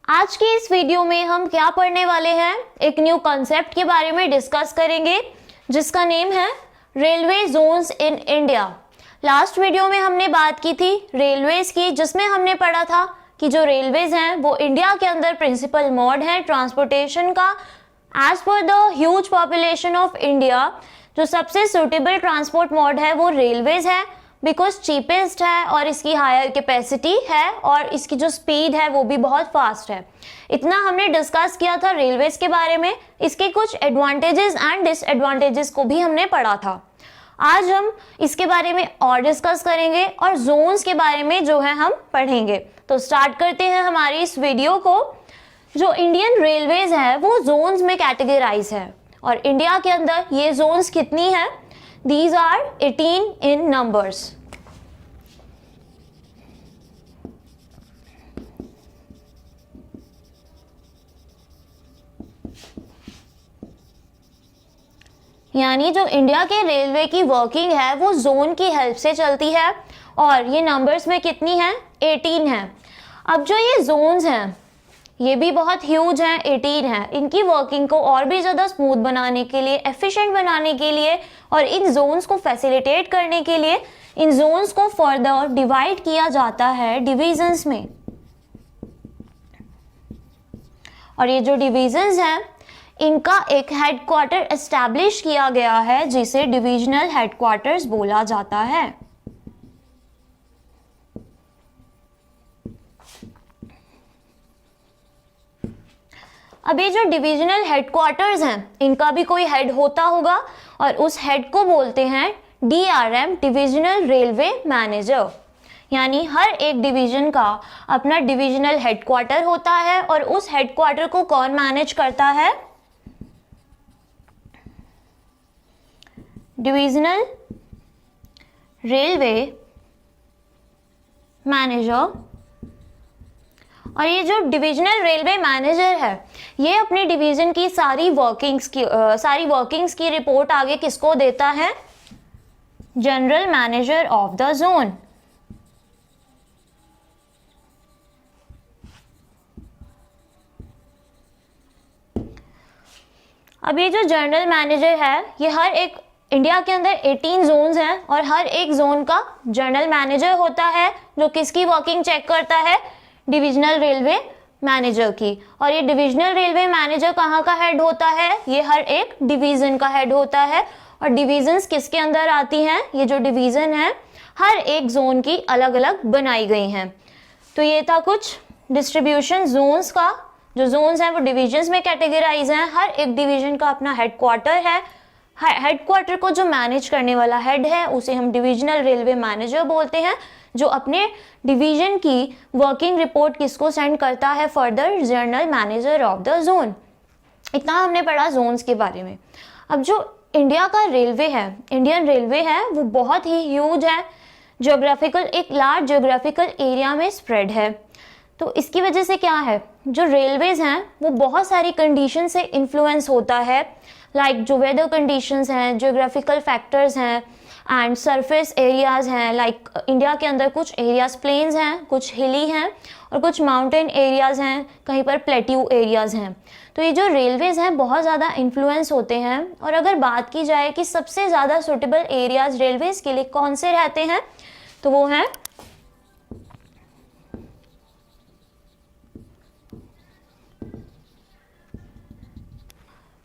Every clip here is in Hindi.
आज के इस वीडियो में हम क्या पढ़ने वाले हैं, एक न्यू कॉन्सेप्ट के बारे में डिस्कस करेंगे जिसका नेम है railway zones in India. Last video में हमने बात की थी रेलवेज की, जिसमें हमने पढ़ा था कि जो रेलवेज हैं वो इंडिया के अंदर प्रिंसिपल मोड है ट्रांसपोर्टेशन का। As per the huge population of India जो सबसे सुटेबल ट्रांसपोर्ट मोड है वो रेलवेज है, बिकॉज चीपेस्ट है और इसकी हायर कैपेसिटी है और इसकी जो स्पीड है वो भी बहुत फास्ट है। इतना हमने डिस्कस किया था रेलवेज के बारे में, इसके कुछ एडवांटेजेस एंड डिसएडवांटेजेस को भी हमने पढ़ा था। आज हम इसके बारे में और डिस्कस करेंगे और जोन्स के बारे में जो है हम पढ़ेंगे। तो स्टार्ट करते हैं हमारी इस वीडियो को। जो इंडियन रेलवेज है वो जोन्स में कैटेगराइज है और इंडिया के अंदर ये जोन्स कितनी है? These are 18 in numbers. यानी जो इंडिया के रेलवे की वर्किंग है वो जोन की हेल्प से चलती है और ये नंबर्स में कितनी है? 18 है। अब जो ये जोन्स हैं ये भी बहुत ह्यूज हैं, 18 है। इनकी वर्किंग को और भी ज़्यादा स्मूथ बनाने के लिए, एफिशिएंट बनाने के लिए और इन जोन्स को फैसिलिटेट करने के लिए इन जोन्स को फर्दर डिवाइड किया जाता है डिविजन्स में। और ये जो डिविजन्स हैं इनका एक हेडक्वार्टर एस्टैब्लिश किया गया है जिसे डिविजनल हेडक्वार्टर्स बोला जाता है। अब ये जो डिविजनल हेडक्वार्टर्स हैं इनका भी कोई हेड होता होगा और उस हेड को बोलते हैं DRM, डिविजनल रेलवे मैनेजर। यानी हर एक डिवीजन का अपना डिविजनल हेडक्वार्टर होता है और उस हेडक्वार्टर को कौन मैनेज करता है? Divisional railway manager. और ये जो डिविजनल रेलवे मैनेजर है ये अपनी डिवीजन की सारी वर्किंग्स की रिपोर्ट आगे किसको देता है? General manager of the zone. अब ये जो जनरल मैनेजर है ये हर एक इंडिया के अंदर 18 जोन्स हैं और हर एक जोन का जनरल मैनेजर होता है जो किसकी वर्किंग चेक करता है? डिविजनल रेलवे मैनेजर की। और ये डिविजनल रेलवे मैनेजर कहाँ का हेड होता है? ये हर एक डिवीजन का हेड होता है। और डिवीजन्स किसके अंदर आती हैं? ये जो डिवीजन है हर एक जोन की अलग अलग बनाई गई हैं। तो ये था कुछ डिस्ट्रीब्यूशन जोन्स का। जो जोन्स हैं वो डिविजन्स में कैटेगराइज हैं। हर एक डिवीजन का अपना हेडक्वार्टर है। हेडक्वार्टर को जो मैनेज करने वाला हेड है उसे हम डिविजनल रेलवे मैनेजर बोलते हैं, जो अपने डिवीजन की वर्किंग रिपोर्ट किसको सेंड करता है? Further general manager of the zone. इतना हमने पढ़ा जोन्स के बारे में। अब जो इंडिया का रेलवे है, इंडियन रेलवे है, वो बहुत ही ह्यूज है, ज्योग्राफिकल एक लार्ज ज्योग्राफिकल एरिया में स्प्रेड है। तो इसकी वजह से क्या है, जो रेलवेज हैं वो बहुत सारी कंडीशन से इन्फ्लुएंस होता है, लाइक जो वेदर कंडीशंस हैं, ज्योग्राफिकल फैक्टर्स हैं एंड सरफेस एरियाज हैं। लाइक इंडिया के अंदर कुछ एरियाज प्लेन्स हैं, कुछ हिली हैं और कुछ माउंटेन एरियाज हैं, कहीं पर प्लेट्यू एरियाज हैं। तो ये जो रेलवेज हैं बहुत ज़्यादा इन्फ्लुएंस होते हैं। और अगर बात की जाए कि सबसे ज़्यादा सुटेबल एरियाज रेलवेज के लिए कौन से रहते हैं, तो वो हैं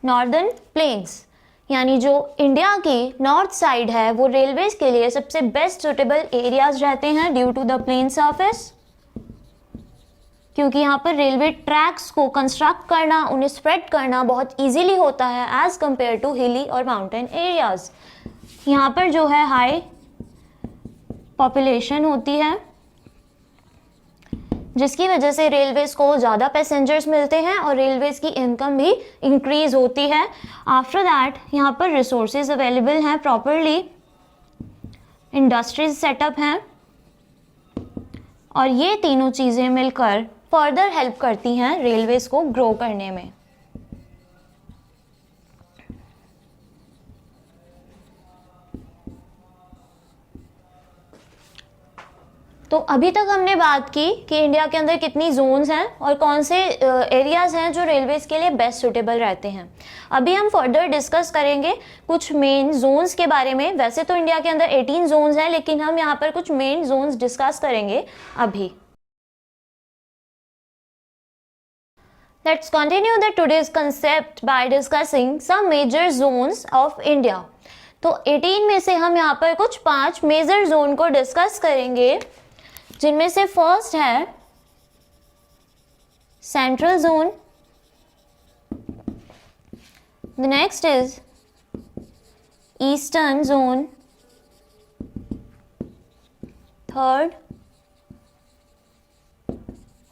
नॉर्दर्न प्लेन्स। यानी जो इंडिया की नॉर्थ साइड है वो रेलवेज के लिए सबसे बेस्ट सुटेबल एरियाज रहते हैं due to the plain surface, क्योंकि यहाँ पर रेलवे ट्रैक्स को कंस्ट्रक्ट करना, उन्हें स्प्रेड करना बहुत इजीली होता है एज कंपेयर टू हिली और माउंटेन एरियाज। यहाँ पर जो है हाई पॉपुलेशन होती है जिसकी वजह से रेलवेज को ज़्यादा पैसेंजर्स मिलते हैं और रेलवेज की इनकम भी इंक्रीज होती है। आफ्टर दैट यहाँ पर रिसोर्सेज अवेलेबल हैं प्रॉपरली, इंडस्ट्रीज सेटअप हैं और ये तीनों चीज़ें मिलकर फर्दर हेल्प करती हैं रेलवेज को ग्रो करने में। तो अभी तक हमने बात की कि इंडिया के अंदर कितनी जोन्स हैं और कौन से एरियाज हैं जो रेलवेज के लिए बेस्ट सुटेबल रहते हैं। अभी हम फर्दर डिस्कस करेंगे कुछ मेन जोन्स के बारे में। वैसे तो इंडिया के अंदर 18 जोन्स हैं, लेकिन हम यहाँ पर कुछ मेन जोन्स डिस्कस करेंगे अभी। Let's continue the today's concept by discussing some major zones of India. तो 18 में से हम यहाँ पर कुछ 5 मेजर जोन को डिस्कस करेंगे, जिनमें से फर्स्ट है central zone, the next is eastern zone, third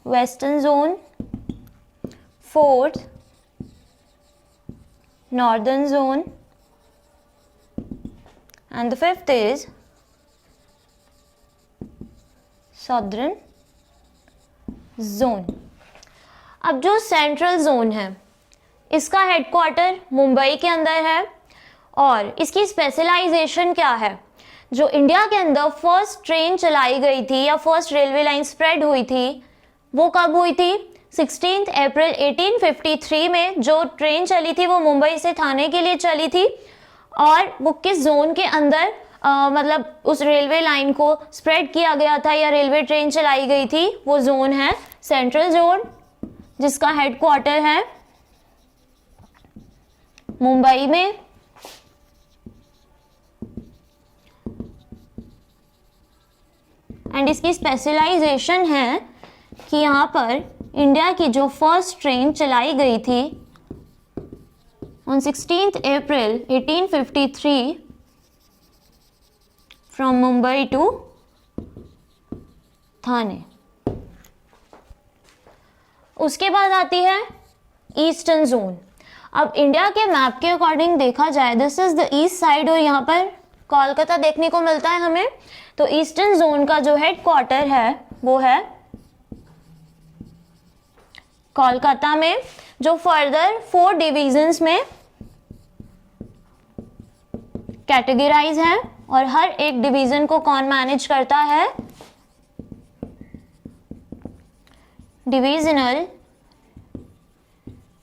western zone, fourth northern zone, and the fifth is southern zone. अब जो सेंट्रल जोन है इसका हेडक्वार्टर मुंबई के अंदर है और इसकी स्पेशलाइजेशन क्या है? जो इंडिया के अंदर फर्स्ट ट्रेन चलाई गई थी या फर्स्ट रेलवे लाइन स्प्रेड हुई थी वो कब हुई थी? 16 अप्रैल 1853 में जो ट्रेन चली थी वो मुंबई से थाने के लिए चली थी। और वो किस जोन के अंदर मतलब उस रेलवे लाइन को स्प्रेड किया गया था या रेलवे ट्रेन चलाई गई थी? वो जोन है सेंट्रल जोन, जिसका हेडक्वार्टर है मुंबई में। एंड इसकी स्पेशलाइजेशन है कि यहाँ पर इंडिया की जो फर्स्ट ट्रेन चलाई गई थी on 16th April 1853 from Mumbai to थाने। उसके बाद आती है ईस्टर्न जोन। अब इंडिया के मैप के अकॉर्डिंग देखा जाए, this is the east side और यहाँ पर कोलकाता देखने को मिलता है हमें। तो ईस्टर्न जोन का जो हेडक्वार्टर है वो है कोलकाता में, जो फर्दर 4 डिविजन्स में कैटेगराइज है। और हर एक डिवीजन को कौन मैनेज करता है? Divisional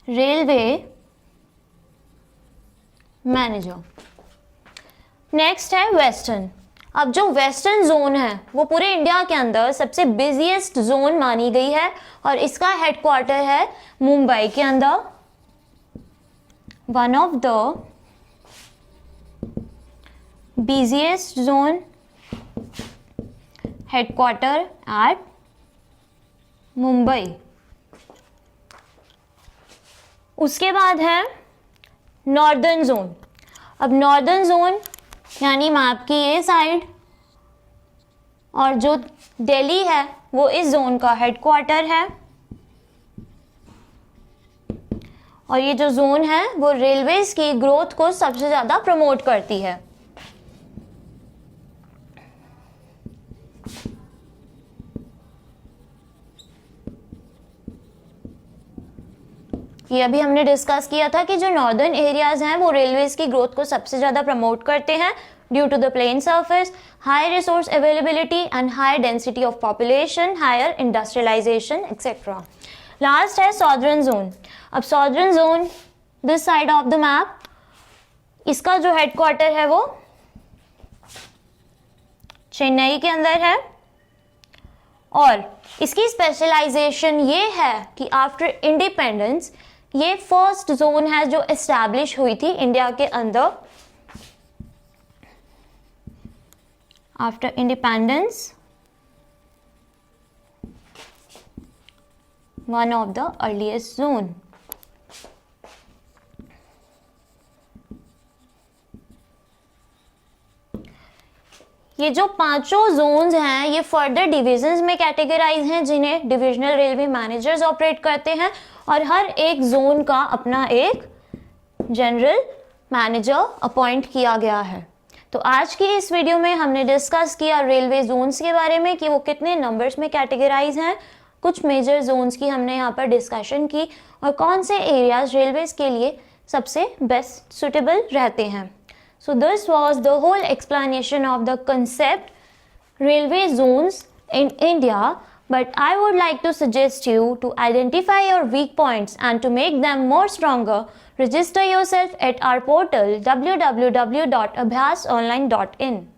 railway manager. नेक्स्ट है वेस्टर्न। अब जो वेस्टर्न जोन है वो पूरे इंडिया के अंदर सबसे बिजिएस्ट जोन मानी गई है और इसका हेडक्वार्टर है मुंबई के अंदर। One of the busiest zone, headquarter at Mumbai. उसके बाद है नॉर्दर्न जोन। अब नॉर्दर्न जोन यानी मैप की ये साइड, और जो दिल्ली है वो इस जोन का हेडक्वार्टर है। और ये जो जोन है वो रेलवेज की ग्रोथ को सबसे ज्यादा प्रमोट करती है। ये अभी हमने डिस्कस किया था कि जो नॉर्दर्न एरियाज हैं वो रेलवेज की ग्रोथ को सबसे ज़्यादा प्रमोट करते हैं due to the plain surface, high resource availability and high density of population, higher industrialization etcetera. Last है सॉदर्न जोन। अब southern zone this side of the map, इसका जो हेडक्वार्टर है वो चेन्नई के अंदर है। और इसकी स्पेशलाइजेशन ये है कि आफ्टर इंडिपेंडेंस ये फर्स्ट जोन है जो एस्टैब्लिश हुई थी इंडिया के अंदर। After independence one of the earliest zone. ये जो पांचों जोन्स हैं ये फर्दर डिविजन्स में कैटेगराइज हैं, जिन्हें डिविजनल रेलवे मैनेजर्स ऑपरेट करते हैं। और हर एक जोन का अपना एक जनरल मैनेजर अपॉइंट किया गया है। तो आज की इस वीडियो में हमने डिस्कस किया रेलवे जोन्स के बारे में कि वो कितने नंबर्स में कैटेगराइज हैं, कुछ मेजर जोन्स की हमने यहाँ पर डिस्कशन की और कौन से एरियाज रेलवेज के लिए सबसे बेस्ट सुटेबल रहते हैं। So this was the whole explanation of the concept railway zones in India, but I would like to suggest you to identify your weak points and to make them more stronger. Register yourself at our portal www.abhyasonline.in.